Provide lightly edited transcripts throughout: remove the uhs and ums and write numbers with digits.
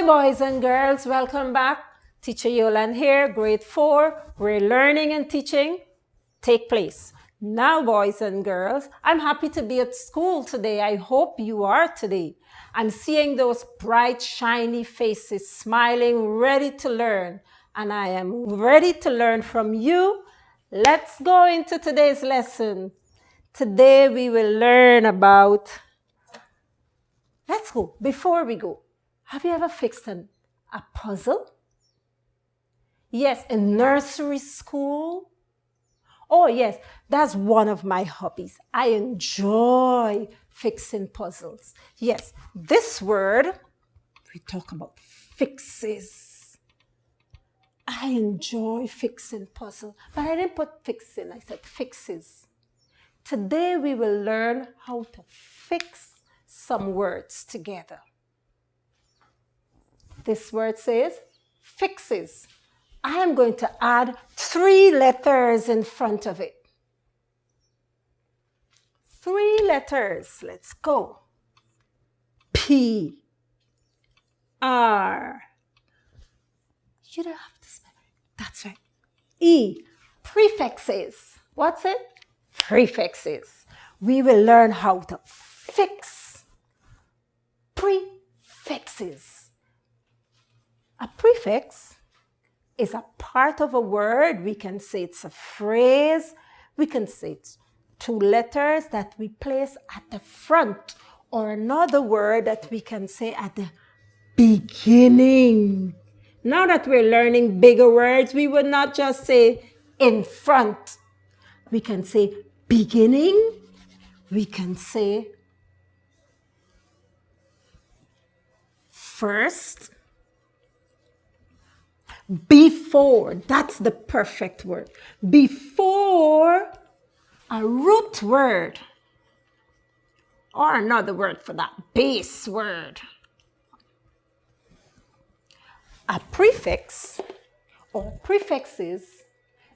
boys and girls, welcome back. Teacher Yolan here, grade 4, where learning and teaching take place. Now, boys and girls, I'm happy to be at school today. I hope you are today. I'm seeing those bright, shiny faces smiling, ready to learn. And I am ready to learn from you. Let's go into today's lesson. Today we will learn about... Let's go. Before we go, have you ever fixed a puzzle? Yes, in nursery school. Oh yes, that's one of my hobbies. I enjoy fixing puzzles. Yes, this word, we talk about fixes. I enjoy fixing puzzles, but I didn't put fixing, I said fixes. Today we will learn how to fix some words together. This word says fixes. I am going to add 3 letters in front of it. 3 letters. Let's go. P, R. You don't have to spell it. That's right. E, prefixes. What's it? Prefixes. We will learn how to fix prefixes. A prefix is a part of a word. We can say it's a phrase. We can say it's 2 letters that we place at the front, or another word that we can say at the beginning. Now that we're learning bigger words, we would not just say in front. We can say beginning. We can say first. Before, that's the perfect word. Before a root word, or another word for that, base word. A prefix or prefixes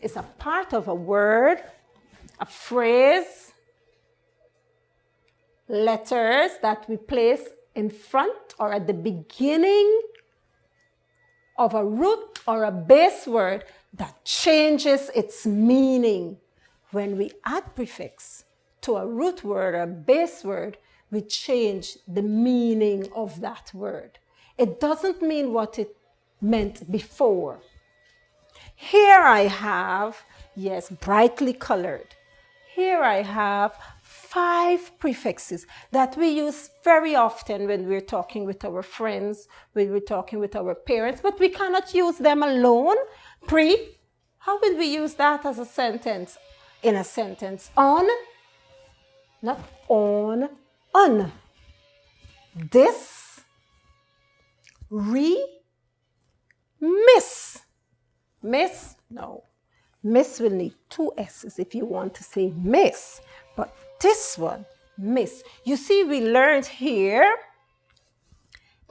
is a part of a word, a phrase, letters that we place in front or at the beginning of a root or a base word that changes its meaning. When we add prefix to a root word or a base word, we change the meaning of that word. It doesn't mean what it meant before. Here I have, yes, brightly colored. Here I have 5 prefixes that we use very often when we're talking with our friends, when we're talking with our parents, but we cannot use them alone. How would we use that as a sentence? In a sentence, on, not on, on. This, miss. Miss, no. Miss will need 2 S's if you want to say miss. But this one, miss. You see, we learned here,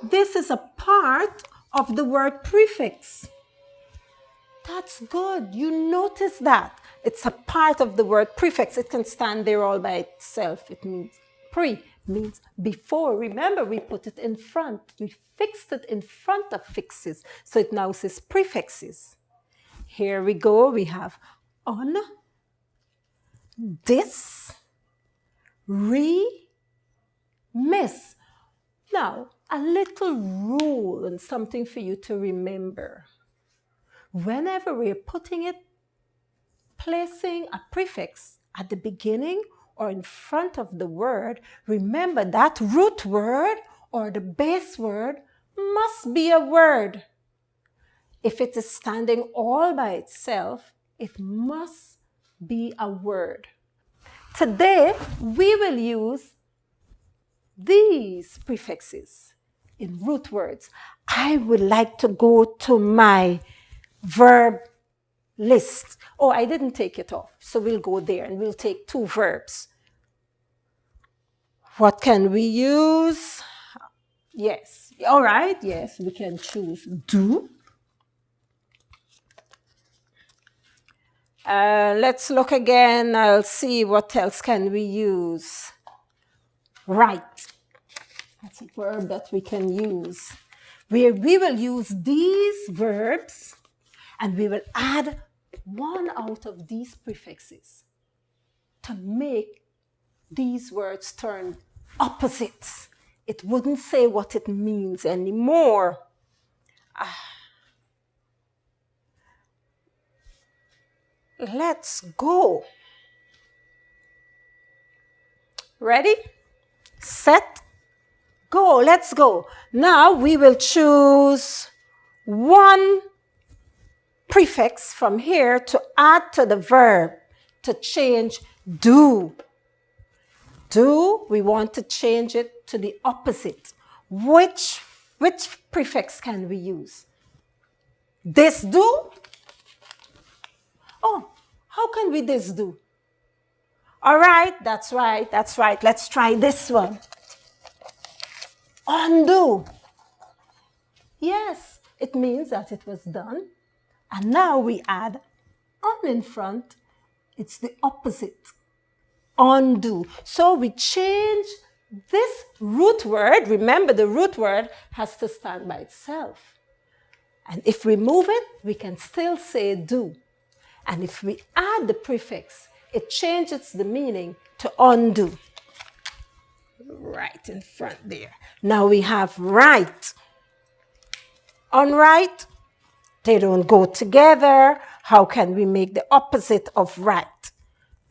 this is a part of the word prefix. That's good. You notice that. It's a part of the word prefix. It can stand there all by itself. It means means before. Remember, we put it in front. We fixed it in front of fixes. So it now says prefixes. Here we go. We have on, this, miss. Now, a little rule and something for you to remember. Whenever we're placing a prefix at the beginning or in front of the word, remember that root word or the base word must be a word. If it is standing all by itself, it must be a word. Today, we will use these prefixes in root words. I would like to go to my verb list. Oh, I didn't take it off. So we'll go there and we'll take 2 verbs. What can we use? Yes. All right. Yes, we can choose do. Let's look again. I'll see what else can we use. Write. That's a verb that we can use. where we will use these verbs and we will add one out of these prefixes to make these words turn opposites. It wouldn't say what it means anymore. Let's go. Ready? Set, go. Let's go. Now we will choose one prefix from here to add to the verb to change do. Do, we want to change it to the opposite. Which prefix can we use? This do? Oh, how can we this do? All right, that's right. Let's try this one. Undo. Yes, it means that it was done. And now we add on in front. It's the opposite. Undo. So we change this root word. Remember, the root word has to stand by itself. And if we move it, we can still say do. And if we add the prefix, it changes the meaning to undo. Right in front there. Now we have right. Unright, they don't go together. How can we make the opposite of right?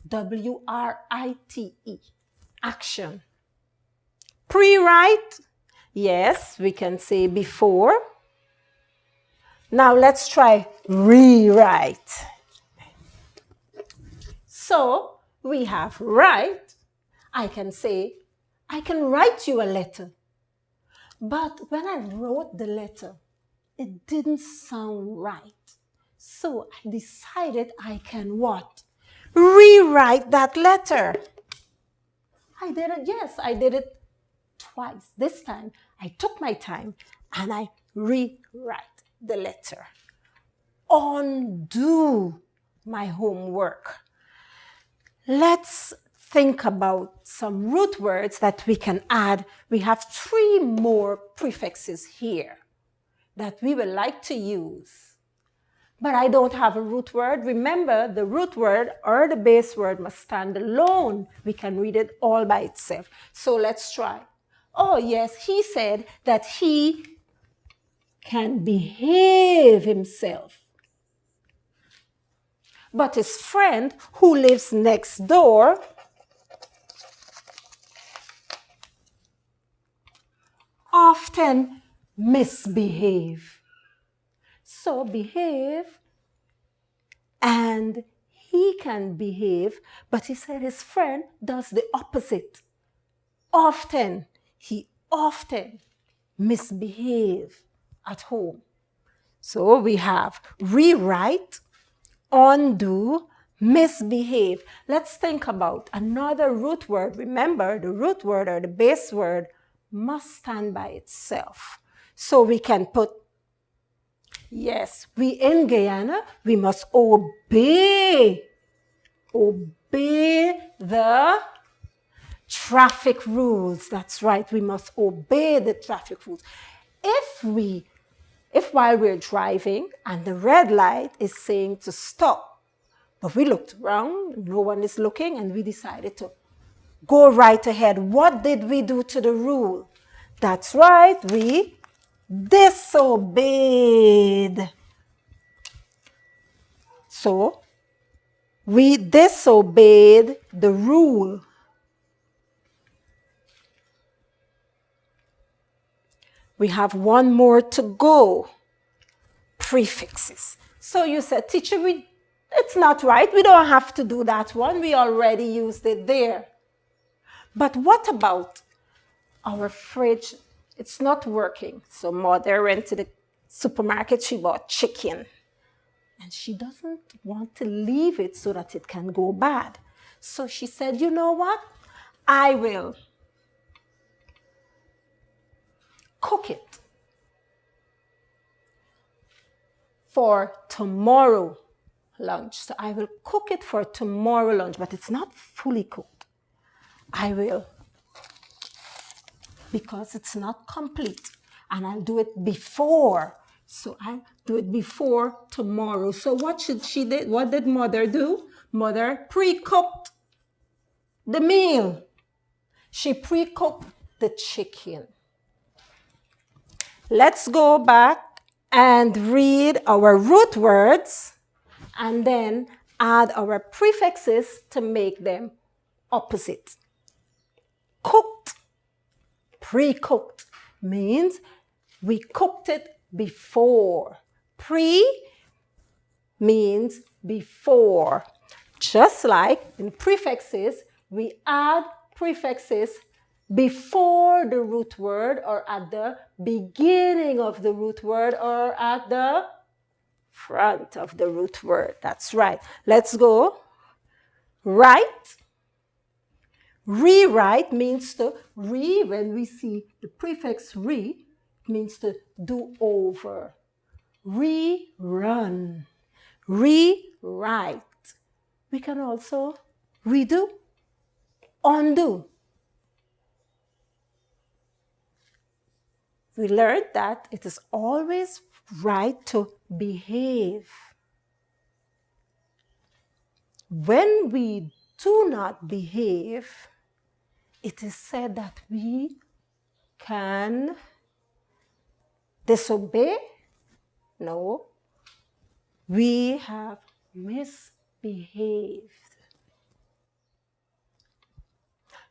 W-R-I-T-E, action. Pre-write, yes, we can say before. Now let's try rewrite. So we have write. I can say, I can write you a letter. But when I wrote the letter, it didn't sound right. So I decided I can what? Rewrite that letter. I did it, yes, I did it twice. This time, I took my time and I rewrite the letter. Undo my homework. Let's think about some root words that we can add. We have 3 more prefixes here that we would like to use. But I don't have a root word. Remember, the root word or the base word must stand alone. We can read it all by itself. So let's try. Oh, yes, he said that he can behave himself. But his friend who lives next door often misbehave. So behave, and he can behave, but he said his friend does the opposite. Often, he often misbehave at home. So we have rewrite, undo, misbehave. Let's think about another root word. Remember, the root word or the base word must stand by itself. So we can put, yes, we in Guyana, we must obey the traffic rules. That's right, we must obey the traffic rules. If while we're driving and the red light is saying to stop, but we looked around, no one is looking, and we decided to go right ahead, what did we do to the rule? That's right, we disobeyed. So, we disobeyed the rule. We have one more to go. Prefixes. So you said, teacher, it's not right. We don't have to do that one. We already used it there. But what about our fridge? It's not working. So mother went to the supermarket. She bought chicken. And she doesn't want to leave it so that it can go bad. So she said, you know what? I will cook it for tomorrow lunch. So I will cook it for tomorrow lunch, but it's not fully cooked. I will, because it's not complete. and I'll do it before. So I'll do it before tomorrow. So what did mother do? Mother pre-cooked the meal. She pre-cooked the chicken. Let's go back and read our root words and then add our prefixes to make them opposite. Cooked, pre-cooked means we cooked it before. Pre means before. Just like in prefixes, we add prefixes before the root word or at the beginning of the root word or at the front of the root word. That's right. Let's go. Write. Rewrite means to when we see the prefix re, means to do over. Rerun. Rewrite. We can also redo, undo. We learned that it is always right to behave. When we do not behave, it is said that we can disobey. No, we have misbehaved.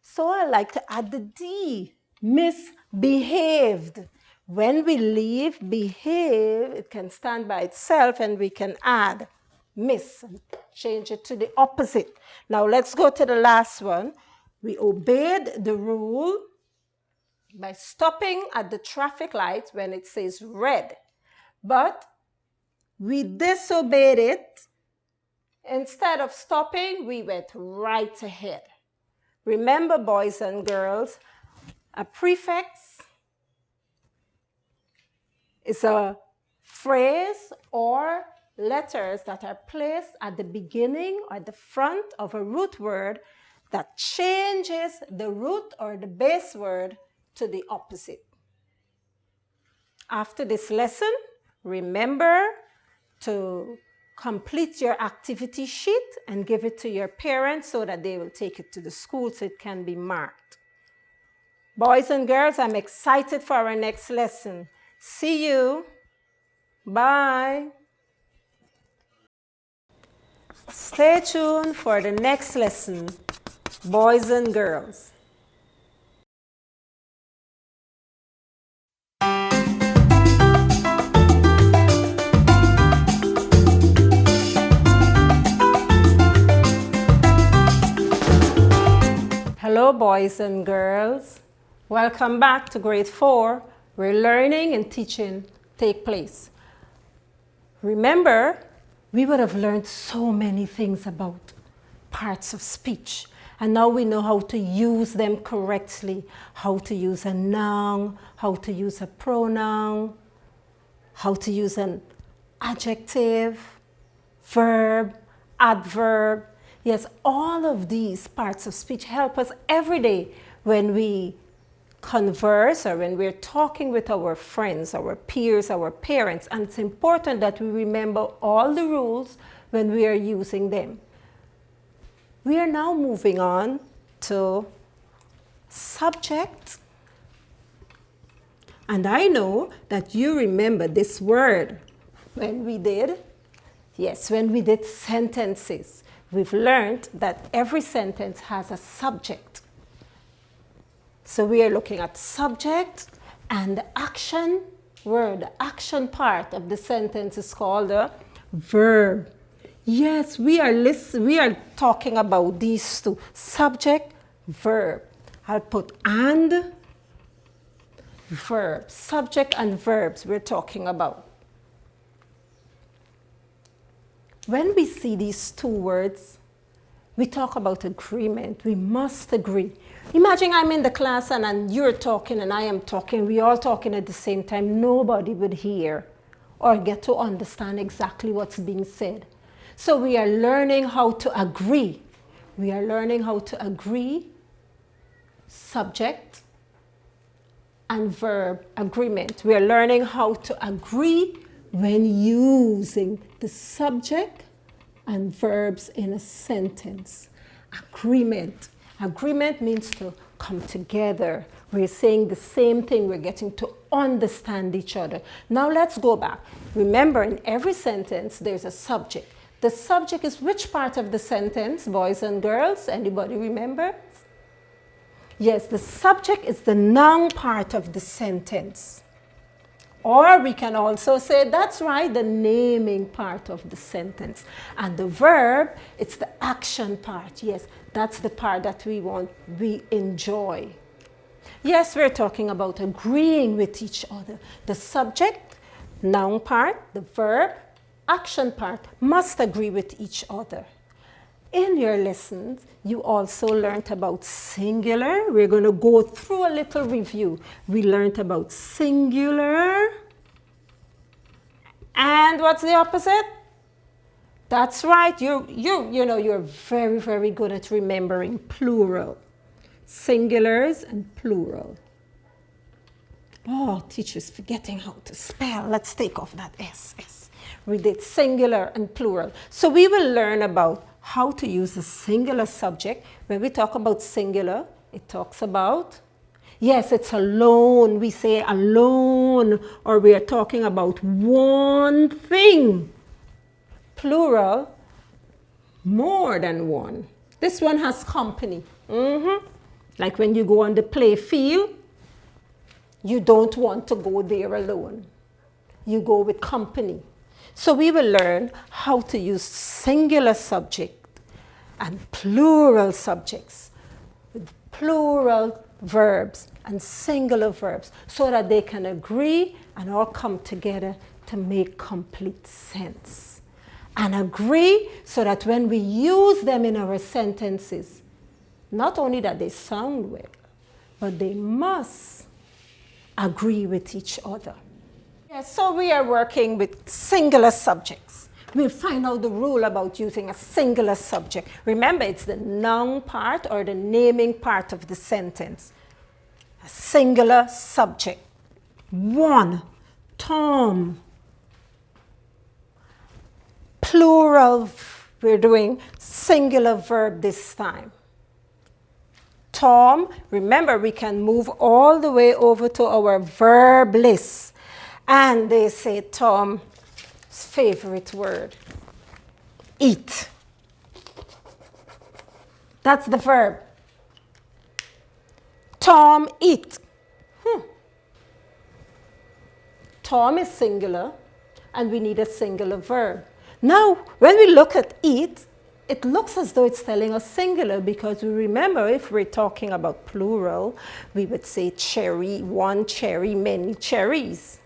So I like to add the D, misbehaved. When we leave behave, it can stand by itself and we can add miss and change it to the opposite. Now let's go to the last one. We obeyed the rule by stopping at the traffic light when it says red, but we disobeyed it. Instead of stopping, we went right ahead. Remember, boys and girls, a prefix is a phrase or letters that are placed at the beginning or the front of a root word that changes the root or the base word to the opposite. After this lesson, remember to complete your activity sheet and give it to your parents so that they will take it to the school so it can be marked. Boys and girls, I'm excited for our next lesson. See you. Bye. Stay tuned for the next lesson, boys and girls. Hello, boys and girls. Welcome back to grade 4, where learning and teaching take place. Remember, we would have learned so many things about parts of speech, and now we know how to use them correctly, how to use a noun, how to use a pronoun, how to use an adjective, verb, adverb. Yes, all of these parts of speech help us every day when we converse or when we're talking with our friends, our peers, our parents. And it's important that we remember all the rules when we are using them. We are now moving on to subject. And I know that you remember this word when we did sentences. We've learned that every sentence has a subject. So we are looking at subject, and the action word, the action part of the sentence is called a verb. Yes, we are talking about these two, subject, verb. I'll put and verb, subject and verbs we're talking about. When we see these two words, we talk about agreement. We must agree. Imagine I'm in the class and you're talking and I am talking. We're all talking at the same time. Nobody would hear or get to understand exactly what's being said. So we are learning how to agree. We are learning how to agree, subject, and verb agreement. We are learning how to agree when using the subject and verbs in a sentence. Agreement. Agreement means to come together. We're saying the same thing. We're getting to understand each other. Now let's go back. Remember, in every sentence, there's a subject. The subject is which part of the sentence, boys and girls? Anybody remember? Yes, the subject is the noun part of the sentence. Or we can also say, that's right, the naming part of the sentence. And the verb, it's the action part. Yes, that's the part that we enjoy. Yes, we're talking about agreeing with each other. The subject, noun part, the verb, action part must agree with each other. In your lessons, you also learned about singular. We're going to go through a little review. We learned about singular. And what's the opposite? That's right. You're very, very good at remembering plural. Singulars and plural. Oh, teachers forgetting how to spell. Let's take off that S. We did singular and plural. So we will learn about how to use a singular subject. When we talk about singular, it talks about, yes, it's alone. We say alone, or we are talking about one thing. Plural, more than one. This one has company. Like when you go on the play field, you don't want to go there alone. You go with company. So we will learn how to use singular subject and plural subjects with plural verbs and singular verbs so that they can agree and all come together to make complete sense. And agree so that when we use them in our sentences, not only that they sound well, but they must agree with each other. Yes, so we are working with singular subjects. We'll find out the rule about using a singular subject. Remember, it's the noun part or the naming part of the sentence. A singular subject. 1, Tom. Plural, we're doing singular verb this time. Tom, remember we can move all the way over to our verb list. And they say Tom's favorite word, eat. That's the verb. Tom eat. Tom is singular and we need a singular verb. Now, when we look at eat, it looks as though it's telling us singular because we remember if we're talking about plural, we would say cherry, one cherry, many cherries.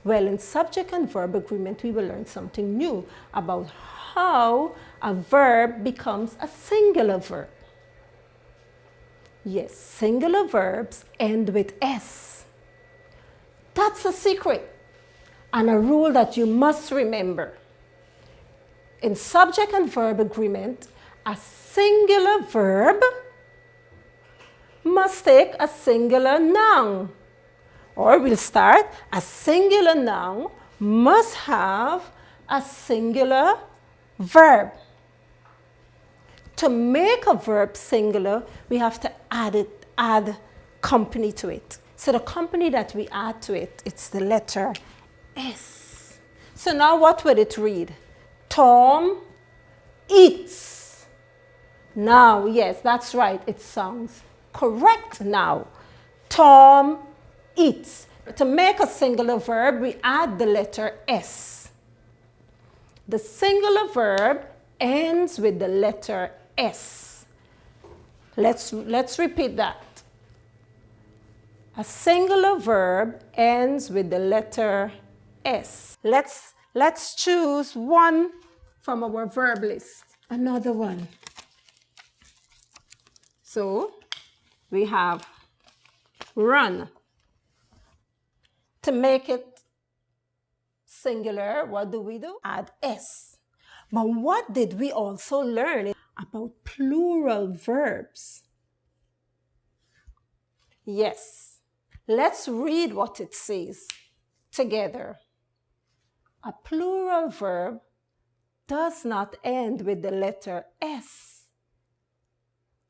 Well, in subject and verb agreement, we will learn something new about how a verb becomes a singular verb. Yes, singular verbs end with S. That's a secret and a rule that you must remember. In subject and verb agreement, a singular verb must take a singular noun. Or we'll start, a singular noun must have a singular verb. To make a verb singular, we have to add company to it. So the company that we add to it, it's the letter S. So now what would it read? Tom eats. Now, yes, that's right. It sounds correct now. Tom eats. To make a singular verb, we add the letter S. The singular verb ends with the letter S. Let's repeat that. A singular verb ends with the letter S. Let's choose one from our verb list. Another one. So we have run. To make it singular, what do? Add S. But what did we also learn about plural verbs? Yes. Let's read what it says together. A plural verb does not end with the letter S.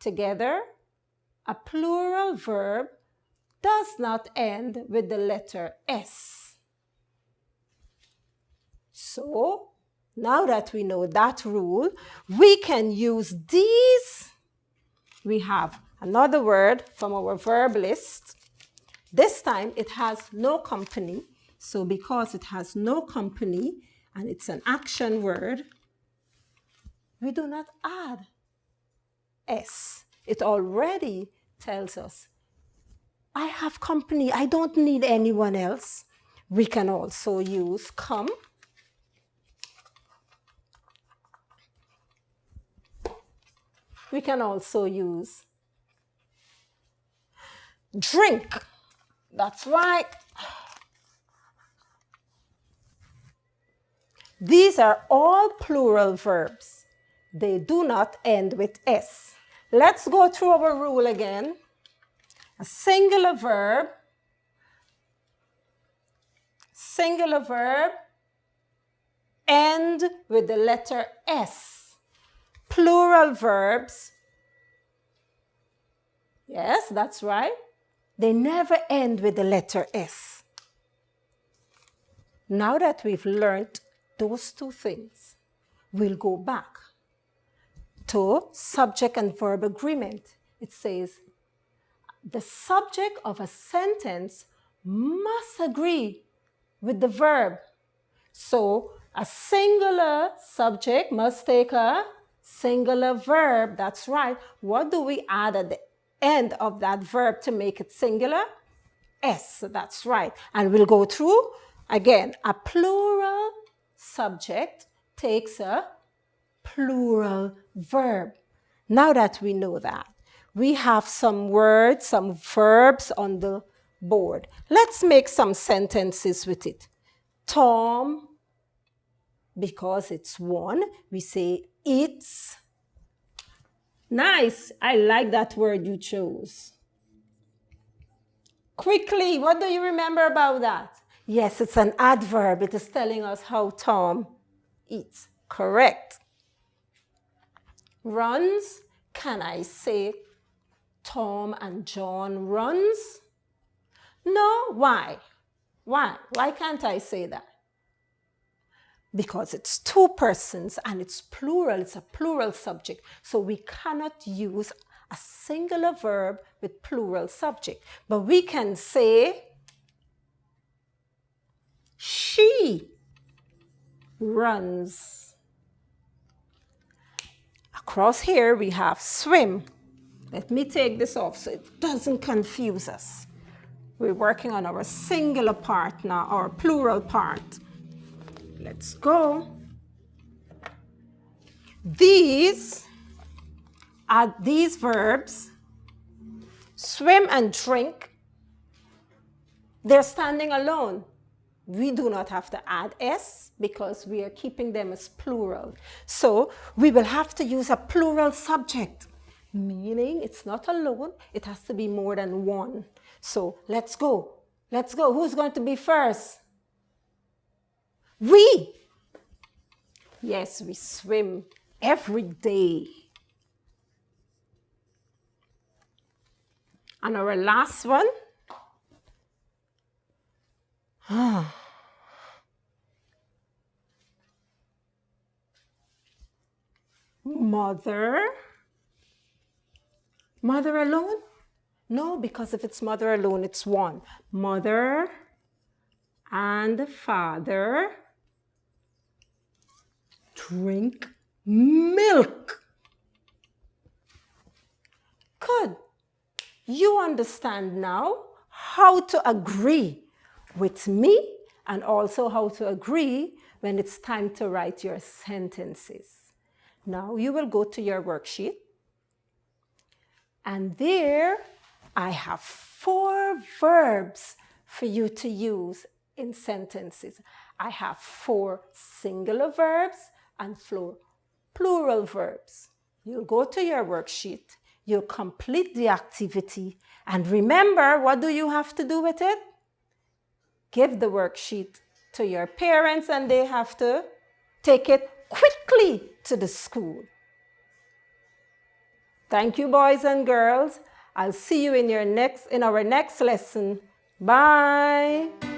Together, a plural verb does not end with the letter S. So, now that we know that rule, we can use these. We have another word from our verb list. This time it has no company. So because it has no company and it's an action word, we do not add S. It already tells us, I have company, I don't need anyone else. We can also use come. We can also use drink. That's right. These are all plural verbs. They do not end with S. Let's go through our rule again. A singular verb end with the letter S. Plural verbs, yes, that's right, they never end with the letter S. Now that we've learned those two things, we'll go back to subject and verb agreement. It says, the subject of a sentence must agree with the verb. So a singular subject must take a singular verb. That's right. What do we add at the end of that verb to make it singular? S. That's right. And we'll go through again. A plural subject takes a plural verb. Now that we know that, we have some words, some verbs on the board. Let's make some sentences with it. Tom, because it's one, we say eats. Nice. I like that word you chose. Quickly, what do you remember about that? Yes, it's an adverb. It is telling us how Tom eats. Correct. Runs. Can I say Tom and John runs? No. Why? Why? Why can't I say that? Because it's two persons and it's plural. It's a plural subject. So we cannot use a singular verb with plural subject. But we can say she runs. Across here we have swim. Let me take this off so it doesn't confuse us. We're working on our singular part now, our plural part. Let's go. These are these verbs, swim and drink. They're standing alone. We do not have to add S because we are keeping them as plural. So we will have to use a plural subject, meaning it's not alone, it has to be more than one. So let's go. Let's go. Who's going to be first? We. Yes, we swim every day. And our last one. Mother. Mother alone? No, because if it's mother alone, it's one. Mother and father drink milk. Good. You understand now how to agree with me and also how to agree when it's time to write your sentences. Now you will go to your worksheet, and there I have 4 verbs for you to use in sentences. I have 4 singular verbs and 4 plural verbs. You'll go to your worksheet, you'll complete the activity. And remember, what do you have to do with it? Give the worksheet to your parents and they have to take it quickly to the school. Thank you, boys and girls. I'll see you in our next lesson. Bye.